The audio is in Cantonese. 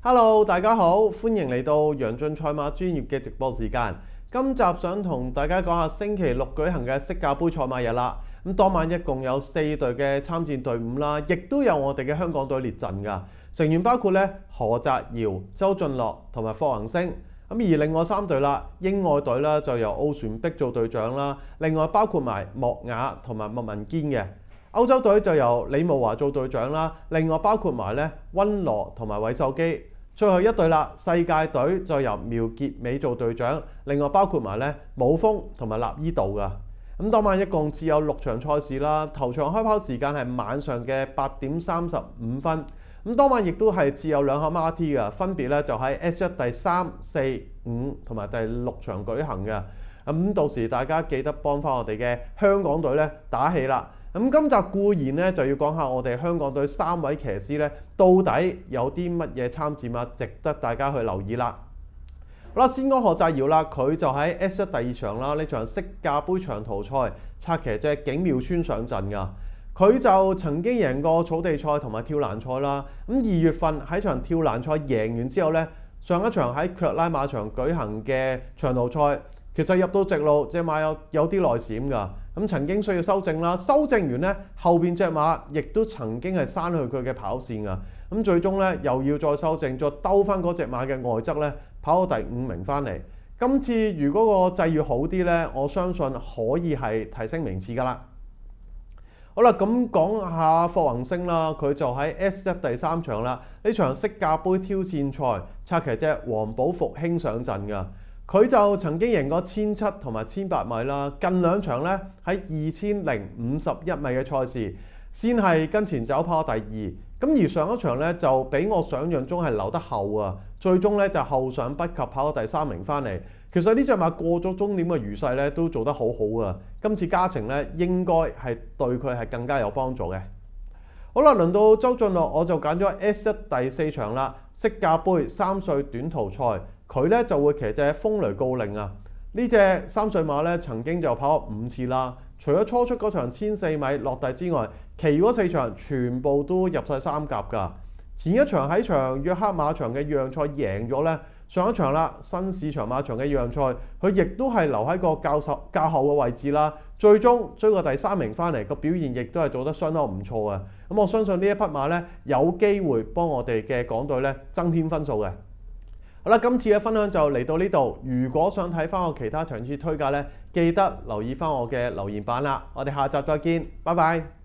Hello，大家好，歡迎嚟到楊俊賽馬專業嘅直播時間。今集想同大家講下星期六舉行嘅色價杯賽馬日啦。咁當晚一共有4隊嘅參戰隊伍啦，亦都有我哋嘅香港隊列陣㗎。成員包括何澤堯、周俊樂同埋霍恒星。咁而另外3隊啦，英愛隊啦就由奧船碧做隊長啦。另外包括埋莫雅同埋麥文堅嘅。歐洲隊就由李慕華做隊長啦。另外包括埋溫羅同埋韋秀基。最後一隊啦，世界隊就由苗傑美做隊長，另外包括埋武豐同埋立伊道噶。咁當晚一共只有6場賽事啦，頭場開跑時間係晚上嘅8點35分。咁當晚亦都係只有2盒 MRT 嘅，分別就喺 S1 第3、4、5同埋第6場舉行嘅。咁到時大家記得幫翻我哋嘅香港隊打氣啦。咁今集固然就要講下我哋香港隊3位騎師到底有啲乜嘢參戰啊，值得大家去留意啦。好啦，先講何澤堯啦，佢就喺 S1 第2場啦，呢場色價杯長途賽，策騎隻景妙村上陣㗎。佢就曾經贏過草地賽同埋跳欄賽啦。咁2月份喺場跳欄賽贏完之後上一場喺卻拉馬場舉行嘅長途賽，其實入到直路隻馬有啲內閃㗎。咁曾經需要修正啦，修正完後邊隻馬亦都曾經係刪去佢嘅跑線㗎。咁最終又要再修正，再兜翻嗰隻馬嘅外側跑到第5名翻嚟。今次如果個際遇好啲我相信可以係提升名次㗎啦。好啦，咁講下霍恒星啦，佢就喺 S1 第3場啦，呢場色價杯挑戰賽，策騎隻黃寶復興上陣㗎。佢就曾經贏過1700同埋1800米啦，近2場喺2051米嘅賽事，先係跟前走跑第2。咁而上一場就比我想象中係留得後啊，最終就後上不及跑到第3名翻嚟。其實呢隻馬過咗終點嘅餘勢都做得好好啊，今次加程應該係對佢係更加有幫助嘅。好啦，輪到周俊樂，我就揀咗 S1 第4場啦，色價杯3歲短途賽。佢就會騎隻風雷告令啊！呢隻3歲馬曾經就跑過5次啦。除咗初出嗰場1004米落地之外，其餘嗰4場全部都入晒3甲㗎。前一場喺場約克馬場嘅讓賽贏咗上一場啦，新市場馬場嘅讓賽，佢亦都係留喺個較後嘅位置啦。最終追過第3名翻嚟，個表現亦都係做得相當唔錯啊！咁我相信呢一匹馬有機會幫我哋嘅港隊增添分數嘅。好啦，今次嘅分享就嚟到呢度。如果想睇翻我其他場次推介記得留意翻我嘅留言板啦。我哋下集再見，拜拜。